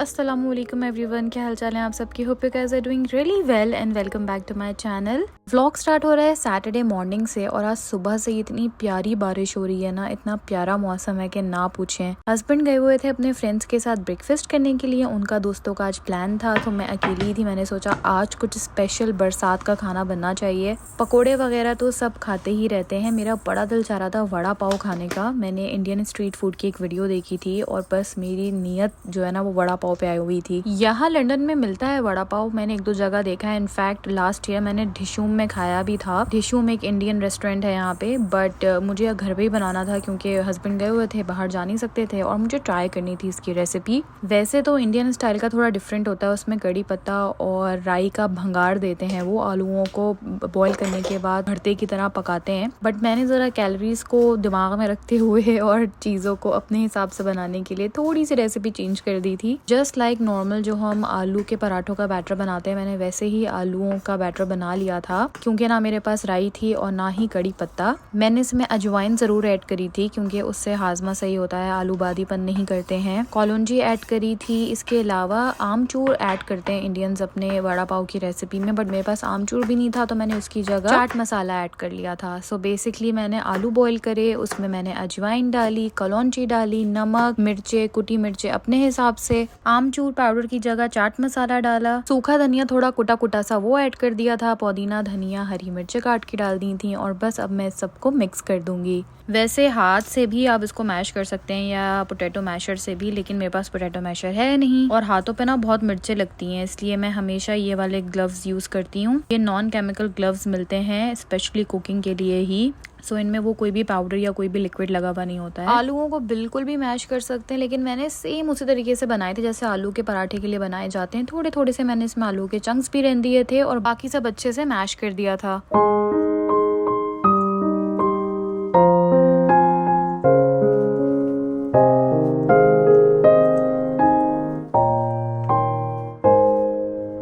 अस्सलामुअलैकुम एवरीवन, क्या हाल चाल है आप सबकी। Hope you guys are doing really well and welcome back to my channel. Vlog start हो रहा है सैटरडे मॉर्निंग से और आज सुबह से इतनी प्यारी बारिश हो रही है ना, इतना प्यारा मौसम है कि ना पूछें। हस्बैंड गए हुए थे अपने फ्रेंड्स के साथ ब्रेकफास्ट करने के लिए, उनका दोस्तों का आज प्लान था, तो मैं अकेली थी। मैंने सोचा आज कुछ स्पेशल बरसात का खाना बनना चाहिए। पकोड़े वगैरह तो सब खाते ही रहते हैं, मेरा बड़ा दिल चाह रहा था वड़ा पाव खाने का। मैंने इंडियन स्ट्रीट फूड की एक वीडियो देखी थी और बस मेरी नीयत जो है ना वो वड़ा पाव पे आई हुई थी। यहाँ लंदन में मिलता है वड़ा पाव, मैंने एक दो जगह देखा है। इनफैक्ट लास्ट ईयर मैंने डिशूम में खाया भी था। डिशूम एक इंडियन रेस्टोरेंट है यहाँ पे, बट मुझे घर पे ही बनाना था क्योंकि हस्बैंड गए हुए थे, बाहर जा नहीं सकते थे और मुझे ट्राई करनी थी इसकी रेसिपी। वैसे तो इंडियन स्टाइल का थोड़ा डिफरेंट होता है, उसमें कड़ी पत्ता और राई का भंगार देते हैं, वो आलूओं को बॉईल करने के बाद भरते की तरह पकाते हैं। बट मैंने जरा कैलोरीज को दिमाग में रखते हुए और चीजों को अपने हिसाब से बनाने के लिए थोड़ी सी रेसिपी चेंज कर दी थी। जस्ट लाइक नॉर्मल जो हम आलू के पराठों का बैटर बनाते हैं, मैंने वैसे ही आलूओं का बैटर बना लिया था। क्योंकि ना मेरे पास राई थी और ना ही कड़ी पत्ता। मैंने इसमें अजवाइन जरूर ऐड करी थी क्योंकि उससे हाजमा सही होता है, आलू बादीपन नहीं करते हैं। कॉलोंजी ऐड करी थी। इसके अलावा आमचूर ऐड करते हैं इंडियंस अपने वड़ा पाव की रेसिपी में, बट मेरे पास आमचूर भी नहीं था तो मैंने उसकी जगह चाट मसाला ऐड कर लिया था। सो बेसिकली मैंने आलू बॉईल करे, उसमें मैंने अजवाइन डाली, कलौंजी डाली, नमक, मिर्चे, कुटी मिर्चे अपने हिसाब से, आमचूर पाउडर की जगह चाट मसाला डाला, सूखा धनिया थोड़ा कुटा कुटा सा वो ऐड कर दिया था, पुदीना, धनिया, हरी मिर्चे काट के डाल दी थी और बस अब मैं सबको मिक्स कर दूंगी। वैसे हाथ से भी आप इसको मैश कर सकते हैं या पोटैटो मैशर से भी, लेकिन मेरे पास पोटैटो मैशर है नहीं और हाथों पे ना बहुत मिर्चें लगती हैं, इसलिए मैं हमेशा ये वाले ग्लव्स यूज करती हूँ। ये नॉन केमिकल ग्लव्स मिलते हैं स्पेशली कुकिंग के लिए ही। सो इनमें वो कोई भी पाउडर या कोई भी लिक्विड लगा हुआ नहीं होता है। आलूओं को बिल्कुल भी मैश कर सकते हैं, लेकिन मैंने सेम उसी तरीके से बनाए थे जैसे आलू के पराठे के लिए बनाए जाते हैं। थोड़े थोड़े से मैंने इसमें आलू के चंक्स भी रहने दिए थे और बाकी सब अच्छे से मैश कर दिया था।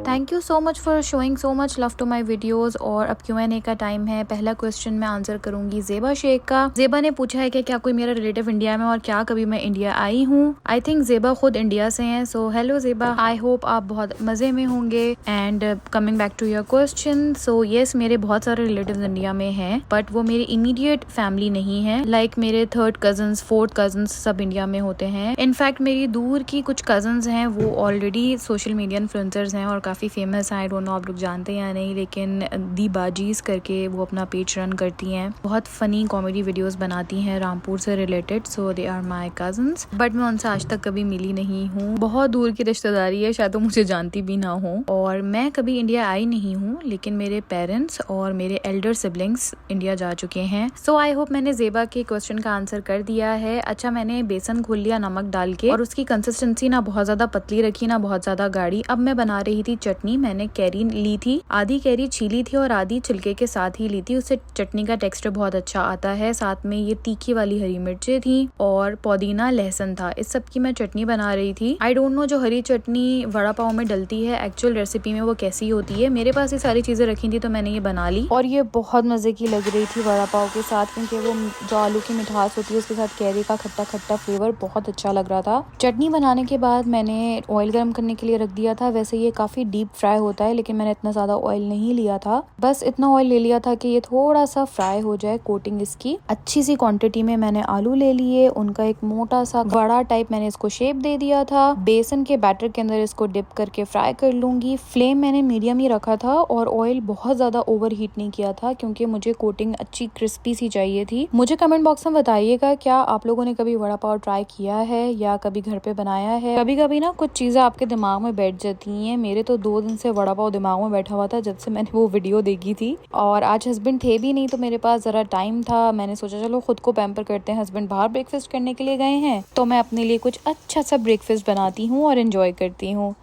Thank you so much for showing so much love to my videos. और अब Q&A का टाइम है। पहला क्वेश्चन मैं आंसर करूंगी जेबा शेख का। जेबा ने पूछा है कि क्या कोई मेरा रिलेटिव इंडिया में और क्या कभी मैं इंडिया आई हूँ। आई थिंक जेबा खुद इंडिया से हैं। सो हेलो जेबा, आई होप आप बहुत मजे में होंगे। And coming back to your question, so yes मेरे बहुत सारे रिलेटिव इंडिया में हैं, बट वो मेरी इमीडिएट फैमिली नहीं है। लाइक मेरे थर्ड कजन, फोर्थ कजन सब इंडिया में होते हैं। इनफैक्ट मेरी दूर की कुछ कजन हैं, वो ऑलरेडी सोशल मीडिया इन्फ्लुएंसर्स हैं और काफी फेमस है। आई डोंट नो आप लोग जानते हैं या नहीं, लेकिन दी बाजीज करके वो अपना पेज रन करती हैं। बहुत फनी कॉमेडी वीडियोस बनाती हैं रामपुर से related. So they are my cousins, but मैं उनसे आज तक कभी मिली नहीं हूँ। बहुत दूर की रिश्तेदारी है, शायद तो मुझे जानती भी ना हो। और मैं कभी इंडिया आई नहीं हूँ, लेकिन मेरे पेरेंट्स और मेरे एल्डर सिबलिंग्स इंडिया जा चुके हैं। सो आई होप मैंने जेबा के क्वेश्चन का आंसर कर दिया है। अच्छा, मैंने बेसन घोल लिया नमक डाल के और उसकी कंसिस्टेंसी ना बहुत ज्यादा पतली रखी ना बहुत ज्यादा गाढ़ी। अब मैं बना रही थी चटनी। मैंने कैरी ली थी, आधी कैरी छीली थी और आधी छिलके के साथ ही ली थी, उससे चटनी का टेक्सचर बहुत अच्छा आता है। साथ में ये तीखी वाली हरी मिर्चें थी और पुदीना लहसुन था। इस सब की मैं चटनी बना रही थी। आई डोंट नो जो हरी चटनी वड़ा पाव में डलती है एक्चुअल रेसिपी में वो कैसी होती है। मेरे पास ये सारी चीजें रखी थी तो मैंने ये बना ली और ये बहुत मजे की लग रही थी वड़ा पाव के साथ, क्योंकि वो जो आलू की मिठास होती है उसके साथ कैरी का खट्टा खट्टा फ्लेवर बहुत अच्छा लग रहा था। चटनी बनाने के बाद मैंने ऑयल गर्म करने के लिए रख दिया था। वैसे ये काफी डीप फ्राई होता है, लेकिन मैंने इतना ज्यादा ऑयल नहीं लिया था, बस इतना ऑयल ले लिया था कि ये थोड़ा सा फ्राई हो जाए। कोटिंग इसकी अच्छी सी क्वांटिटी में मैंने आलू ले लिए, उनका एक मोटा सा वड़ा टाइप मैंने इसको शेप दे दिया था। बेसन के बैटर के अंदर इसको डिप करके फ्राई कर लूंगी। फ्लेम मैंने मीडियम ही रखा था और ऑयल बहुत ज्यादा ओवर हीट नहीं किया था, क्योंकि मुझे कोटिंग अच्छी क्रिस्पी सी चाहिए थी। मुझे कमेंट बॉक्स में बताइएगा क्या आप लोगों ने कभी वड़ा पाव ट्राई किया है या कभी घर पे बनाया है। कभी कभी ना कुछ चीजें आपके दिमाग में बैठ जाती हैं। मेरे तो 2 दिन से वड़ा पाव दिमाग में बैठा हुआ था जब से मैंने वो वीडियो देखी थी। और आज हस्बैंड थे भी नहीं तो मेरे पास जरा टाइम था। मैंने सोचा चलो खुद को पैम्पर करते हैं। हस्बैंड बाहर ब्रेकफास्ट करने के लिए गए हैं तो मैं अपने लिए कुछ अच्छा सा ब्रेकफास्ट बनाती हूँ और एंजॉय करती हूँ।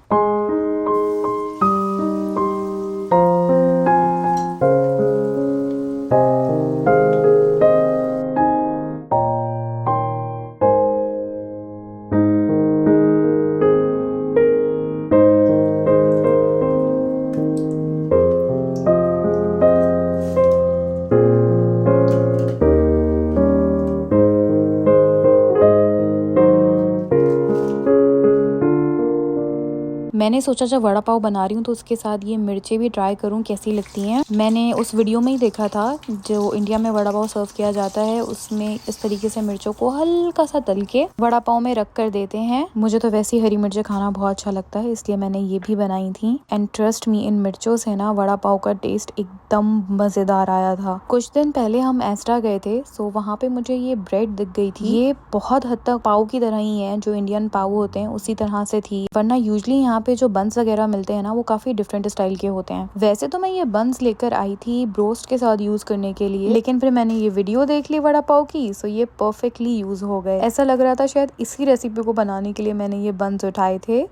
मैंने सोचा जब वड़ा पाव बना रही हूँ तो उसके साथ ये मिर्चें भी ट्राई करूँ कैसी लगती हैं। मैंने उस वीडियो में ही देखा था जो इंडिया में वड़ा पाव सर्व किया जाता है, उसमें इस तरीके से मिर्चों को हल्का सा तल के वड़ा पाव में रख कर देते हैं। मुझे तो वैसे ही हरी मिर्चें खाना बहुत अच्छा लगता है, इसलिए मैंने ये भी बनाई थी। एंड ट्रस्ट मी, इन मिर्चों से ना वड़ा पाव का टेस्ट एकदम मजेदार आया था। कुछ दिन पहले हम एस्ट्रा गए थे, सो वहाँ पे मुझे ये ब्रेड दिख गई थी। ये बहुत हद तक पाव की तरह ही है, जो इंडियन पाव होते हैं उसी तरह से थी। वरना यूजली यहाँ पे जो बंस वगैरह मिलते हैं ना, वो काफी डिफरेंट स्टाइल के होते हैं। वैसे तो मैं ये बंस लेकर आई थी ब्रोस्ट के साथ यूज करने के लिए, लेकिन फिर मैंने ये वीडियो देख ली वड़ा पाव की, सो ये परफेक्टली यूज हो गए। ऐसा लग रहा था शायद इसी रेसिपी को बनाने के लिए मैंने ये बंस उठाए थे।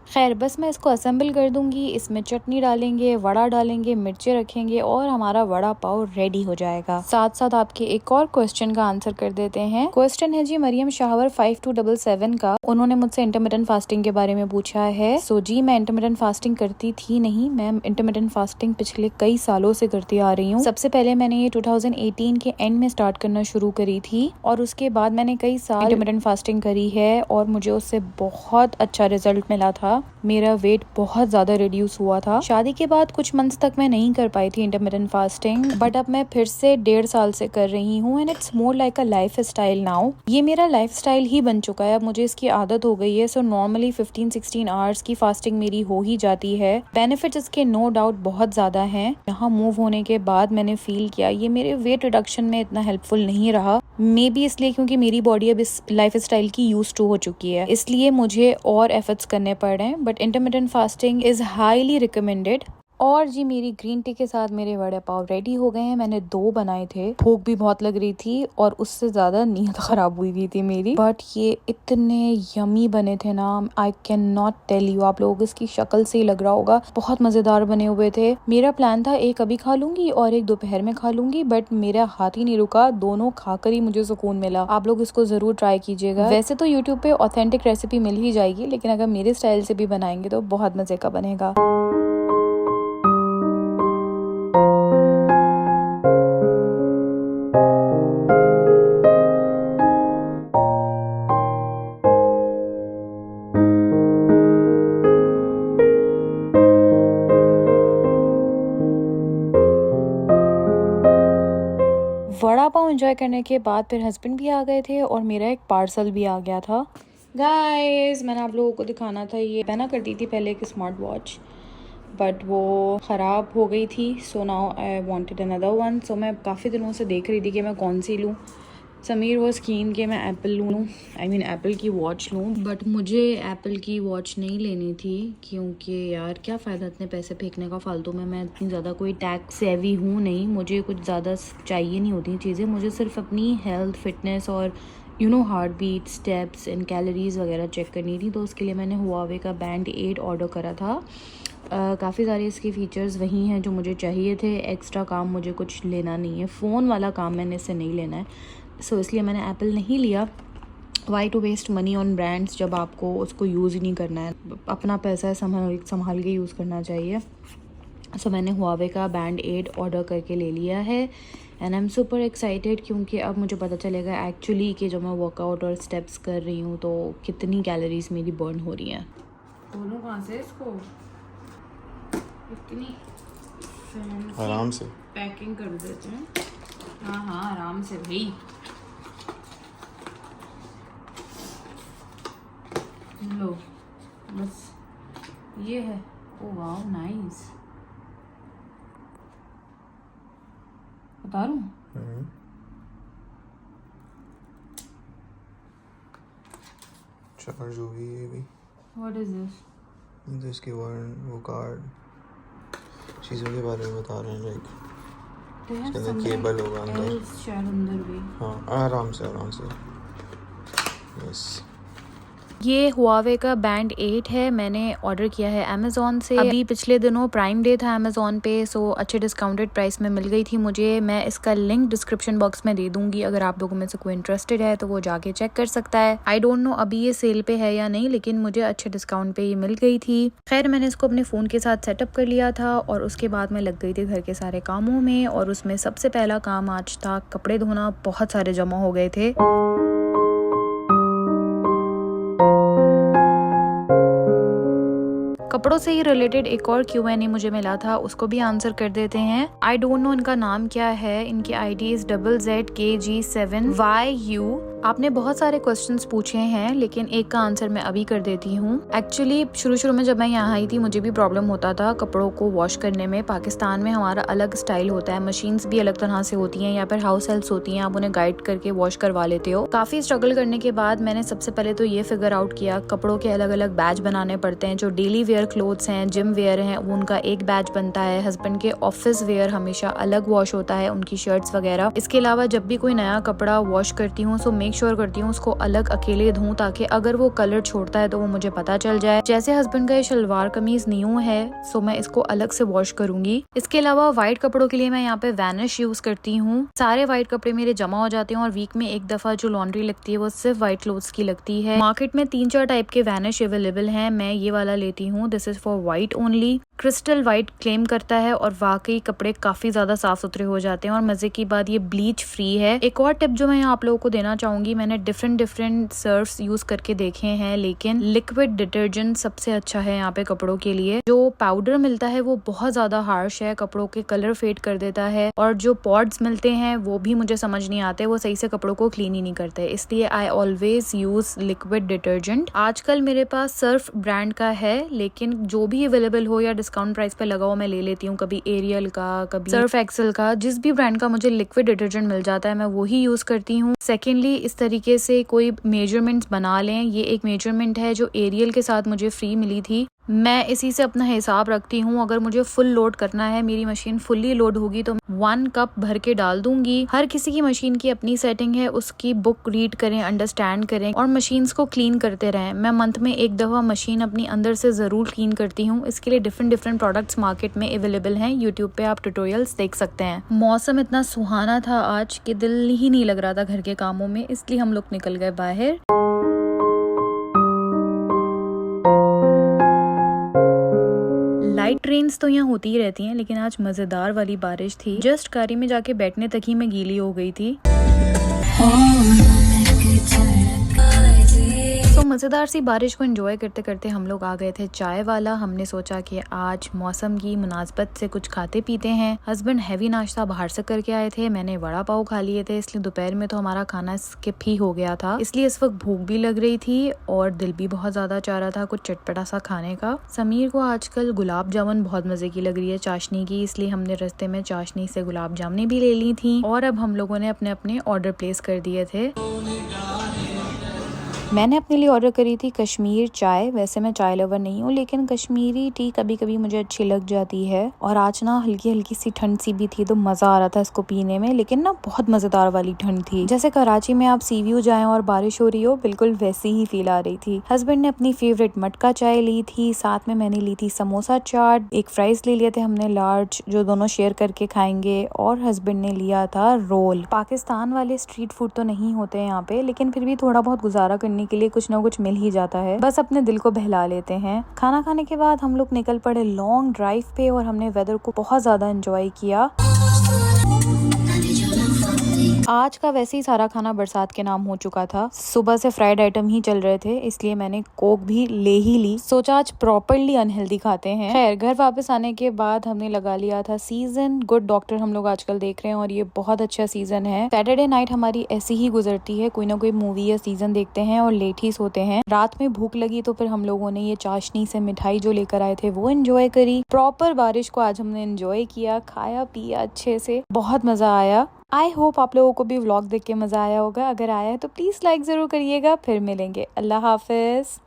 खैर बस मैं इसको असेंबल कर दूंगी, इसमें चटनी डालेंगे, वड़ा डालेंगे, मिर्चें रखेंगे और हमारा वड़ा पाव रेडी हो जाएगा। साथ साथ आपके एक और क्वेश्चन का आंसर कर देते हैं। क्वेश्चन है जी मरियम शाहवर 5277 का। उन्होंने मुझसे इंटरमिटेंट फास्टिंग के बारे में पूछा है। सो जी, मैं इंटरमिटेंट फास्टिंग करती थी नहीं, मैं इंटरमिटेंट फास्टिंग पिछले कई सालों से करती आ रही हूँ। सबसे पहले मैंने ये 2018 के एंड में स्टार्ट करना शुरू करी थी और उसके बाद मैंने कई साल इंटरमिटेंट फास्टिंग करी है और मुझे उससे बहुत अच्छा रिजल्ट मिला था। मेरा वेट बहुत ज्यादा रिड्यूस हुआ था। शादी के बाद कुछ मंथ्स तक मैं नहीं कर पाई थी इंटरमिटेंट फास्टिंग, बट अब मैं फिर से 1.5 साल से कर रही हूँ and it's more like a life style now. ये मेरा लाइफ स्टाइल ही बन चुका है, अब मुझे इसकी आदत हो गई है। सो नॉर्मली 15-16 आवर्स की फास्टिंग मेरी हो ही जाती है। बेनिफिट्स इसके नो डाउट बहुत ज्यादा हैं। यहाँ मूव होने के बाद मैंने फील किया ये मेरे वेट रिडक्शन में इतना हेल्पफुल नहीं रहा। मे बी इसलिए क्योंकि मेरी बॉडी अब इस लाइफ स्टाइल की यूज टू हो चुकी है, इसलिए मुझे और एफर्ट्स करने पड़ रहे हैं। But intermittent fasting is highly recommended. और जी मेरी ग्रीन टी के साथ मेरे वड़े पाव रेडी हो गए हैं। मैंने 2 बनाए थे, भूख भी बहुत लग रही थी और उससे ज्यादा नींद खराब हुई थी मेरी, बट ये इतने यमी बने थे ना, I can not tell you. आप लोगों को इसकी शक्ल से ही लग रहा होगा, बहुत मजेदार बने हुए थे। मेरा प्लान था एक अभी खा लूंगी और एक दोपहर में खा लूंगी, बट मेरा हाथ ही नहीं रुका, दोनों खाकर ही मुझे सुकून मिला। आप लोग इसको जरूर ट्राई कीजिएगा। वैसे तो यूट्यूब पे ऑथेंटिक रेसिपी मिल ही जाएगी, लेकिन अगर मेरे स्टाइल से भी बनाएंगे तो बहुत मजे का बनेगा। वड़ा पाव एंजॉय करने के बाद फिर हस्बैंड भी आ गए थे और मेरा एक पार्सल भी आ गया था। गाइस, मैंने आप लोगों को दिखाना था, ये पहना करती थी पहले एक स्मार्ट वॉच, बट वो ख़राब हो गई थी। So now I wanted another one. So मैं काफ़ी दिनों से देख रही थी कि मैं कौन सी लूँ। समीर वो स्कीन के मैं एप्पल लूँ, आई मीन एप्पल की वॉच लूँ, बट मुझे एप्पल की वॉच नहीं लेनी थी क्योंकि यार क्या फ़ायदा इतने पैसे फेंकने का फालतू में। मैं इतनी ज़्यादा कोई टैक सेवी हूँ नहीं, मुझे कुछ ज़्यादा चाहिए नहीं होती चीज़ें। मुझे सिर्फ अपनी हेल्थ, फिटनेस और heart beat, steps and calories वगैरह चेक करनी थी। तो उसके लिए मैंने हुआवे का बैंड 8 ऑर्डर करा था। काफ़ी सारे इसके फीचर्स वही हैं जो मुझे चाहिए थे। एक्स्ट्रा काम मुझे कुछ लेना नहीं है, फ़ोन वाला काम मैंने इससे नहीं लेना है। सो इसलिए मैंने एप्पल नहीं लिया। Why to waste money on brands जब आपको उसको यूज़ ही नहीं करना है। अपना पैसा है, संभाल के यूज़ करना चाहिए। सो मैंने हुआवे का बैंड 8 ऑर्डर करके ले लिया है and I am super excited, क्योंकि अब मुझे पता चलेगा एक्चुअली कि जब मैं वर्कआउट और स्टेप्स कर रही हूँ तो कितनी कैलोरीज मेरी बर्न हो रही हैं। खोलूं कहाँ से इसको? इतनी आराम से पैकिंग कर देते हैं। हाँ हाँ, आराम से भाई। लो बस ये है। ओ वाह नाइस। उतारूं? चार्ज हो गई ये भी। What is this? इसके वो कार्ड चीज़ों के बारे में बता रहे हैं, लाइक इसके अंदर केबल होगा अंदर, शायद अंदर भी। हाँ आराम से यस। ये हुआवे का बैंड 8 है, मैंने ऑर्डर किया है अमेज़ॉन से। अभी पिछले दिनों प्राइम डे था अमेज़ॉन पे, सो अच्छे डिस्काउंटेड प्राइस में मिल गई थी मुझे। मैं इसका लिंक डिस्क्रिप्शन बॉक्स में दे दूंगी, अगर आप लोगों में से कोई इंटरेस्टेड है तो वो जाके चेक कर सकता है। आई डोंट नो अभी ये सेल पे है या नहीं, लेकिन मुझे अच्छे डिस्काउंट पे ये मिल गई थी। खैर मैंने इसको अपने फ़ोन के साथ सेटअप कर लिया था और उसके बाद मैं लग गई थी घर के सारे कामों में, और उसमें सबसे पहला काम आज था कपड़े धोना। बहुत सारे जमा हो गए थे। कपड़ों से ही रिलेटेड एक और Q&A मुझे मिला था, उसको भी आंसर कर देते हैं। आई डोंट नो इनका नाम क्या है, इनकी ID ZZKG7YU। आपने बहुत सारे क्वेश्चंस पूछे हैं लेकिन एक का आंसर मैं अभी कर देती हूँ। एक्चुअली शुरू में जब मैं यहाँ आई थी मुझे भी प्रॉब्लम होता था कपड़ों को वॉश करने में। पाकिस्तान में हमारा अलग स्टाइल होता है, मशीन्स भी अलग तरह से होती हैं, या फिर हाउस हेल्प्स होती हैं, आप उन्हें गाइड करके वॉश करवा लेते हो। काफी स्ट्रगल करने के बाद मैंने सबसे पहले तो ये फिगर आउट किया, कपड़ों के अलग अलग बैच बनाने पड़ते हैं। जो डेली वेयर क्लोथ्स हैं, जिम वेयर हैं, उनका एक बैच बनता है। हस्बैंड के ऑफिस वेयर हमेशा अलग वॉश होता है, उनकी शर्ट्स वगैरह। इसके अलावा जब भी कोई नया कपड़ा वॉश करती हूँ सो मेक श्योर करती हूँ उसको अलग अकेले धोऊं, ताकि अगर वो कलर छोड़ता है तो वो मुझे पता चल जाए। जैसे हस्बैंड का ये शलवार कमीज न्यू है सो मैं इसको अलग से वॉश करूंगी। इसके अलावा व्हाइट कपड़ों के लिए मैं यहाँ पे वैनिश यूज करती हूँ। सारे व्हाइट कपड़े मेरे जमा हो जाते हैं और वीक में एक दफा जो लॉन्ड्री लगती है वो सिर्फ व्हाइट क्लोथ्स की लगती है। मार्केट में 3-4 टाइप के वैनिश अवेलेबल हैं, मैं ये वाला लेती हूँ। This is for white only. Crystal white claim करता है और वाकई कपड़े काफी ज्यादा साफ सुथरे हो जाते हैं। और मजे की बात ये ब्लीच फ्री है। एक और टिप जो मैं आप लोगों को देना चाहूंगी, मैंने डिफरेंट सर्फ्स यूज करके देखे हैं लेकिन लिक्विड डिटर्जेंट सबसे अच्छा है यहाँ पे कपड़ों के लिए। जो पाउडर मिलता है वो बहुत ज्यादा हार्श है, कपड़ों के कलर फेड कर देता है, और जो पॉड्स मिलते हैं वो भी मुझे समझ नहीं आते, वो सही से कपड़ों को क्लीन ही नहीं करते। इसलिए I always use liquid detergent. आजकल मेरे पास सर्फ ब्रांड का है लेकिन जो भी अवेलेबल हो या डिस्काउंट प्राइस पे लगा हो मैं ले लेती हूँ। कभी एरियल का, कभी सर्फ एक्सेल का, जिस भी ब्रांड का मुझे लिक्विड डिटर्जेंट मिल जाता है मैं वही यूज करती हूँ। सेकेंडली, इस तरीके से कोई मेजरमेंट्स बना लें। ये एक मेजरमेंट है जो एरियल के साथ मुझे फ्री मिली थी, मैं इसी से अपना हिसाब रखती हूँ। अगर मुझे फुल लोड करना है, मेरी मशीन फुल्ली लोड होगी तो 1 कप भर के डाल दूंगी। हर किसी की मशीन की अपनी सेटिंग है, उसकी बुक रीड करें, अंडरस्टैंड करें और मशीन्स को क्लीन करते रहें। मैं मंथ में एक दफा मशीन अपनी अंदर से जरूर क्लीन करती हूँ। इसके लिए डिफरेंट प्रोडक्ट्स मार्केट में अवेलेबल हैं, यूट्यूब पे आप ट्यूटोरियल्स देख सकते हैं। मौसम इतना सुहाना था आज कि दिल ही नहीं लग रहा था घर के कामों में, इसलिए हम लोग निकल गए बाहर। लाइट ट्रेन्स तो यहाँ होती ही रहती हैं लेकिन आज मजेदार वाली बारिश थी। जस्ट कारी में जाके बैठने तक ही मैं गीली हो गई थी। तो मज़ेदार सी बारिश को एंजॉय करते करते हम लोग आ गए थे चाय वाला। हमने सोचा कि आज मौसम की मुनासबत से कुछ खाते पीते हैं। हस्बैंड हैवी नाश्ता बाहर से करके आए थे, मैंने वड़ा पाव खा लिए थे, इसलिए दोपहर में तो हमारा खाना स्किप ही हो गया था। इसलिए इस वक्त भूख भी लग रही थी और दिल भी बहुत ज्यादा चाह रहा था कुछ चटपटा सा खाने का। समीर को आजकल गुलाब जामुन बहुत मजे की लग रही है चाशनी की, इसलिए हमने रास्ते में चाशनी से गुलाब जामुन भी ले ली थी। और अब हम लोगों ने अपने अपने ऑर्डर प्लेस कर दिए थे। मैंने अपने लिए ऑर्डर करी थी कश्मीर चाय। वैसे मैं चाय लवर नहीं हूँ लेकिन कश्मीरी टी कभी कभी मुझे अच्छी लग जाती है। और आज ना हल्की हल्की सी ठंड सी भी थी तो मजा आ रहा था इसको पीने में, लेकिन ना बहुत मजेदार वाली ठंड थी। जैसे कराची में आप सी व्यू जाएं और बारिश हो रही हो, बिल्कुल वैसी ही फील आ रही थी। हस्बैंड ने अपनी फेवरेट मटका चाय ली थी, साथ में मैंने ली थी समोसा चाट, एक फ्राइज ले लिए थे हमने लार्ज जो दोनों शेयर करके खाएंगे, और हस्बैंड ने लिया था रोल। पाकिस्तान वाले स्ट्रीट फूड तो नहीं होते यहाँ पे लेकिन फिर भी थोड़ा बहुत गुजारा करने के लिए कुछ ना कुछ मिल ही जाता है, बस अपने दिल को बहला लेते हैं। खाना खाने के बाद हम लोग निकल पड़े लॉन्ग ड्राइव पे और हमने वेदर को बहुत ज्यादा एंजॉय किया। आज का वैसे ही सारा खाना बरसात के नाम हो चुका था। सुबह से फ्राइड आइटम ही चल रहे थे इसलिए मैंने कोक भी ले ही ली। सोचा आज प्रॉपरली अनहेल्दी खाते हैं। खैर घर वापस आने के बाद हमने लगा लिया था सीजन गुड डॉक्टर, हम लोग आजकल देख रहे हैं और ये बहुत अच्छा सीजन है। सैटरडे नाइट हमारी ऐसी ही गुजरती है, कोई ना कोई मूवी या सीजन देखते हैं और लेट ही सोते हैं। रात में भूख लगी तो फिर हम लोगों ने ये चाशनी से मिठाई जो लेकर आए थे वो एंजॉय करी। प्रॉपर बारिश को आज हमने एंजॉय किया, खाया पिया अच्छे से, बहुत मजा आया। आई होप आप लोगों को भी व्लॉग देख के मजा आया होगा। अगर आया है तो प्लीज लाइक जरूर करिएगा। फिर मिलेंगे, अल्लाह हाफिज।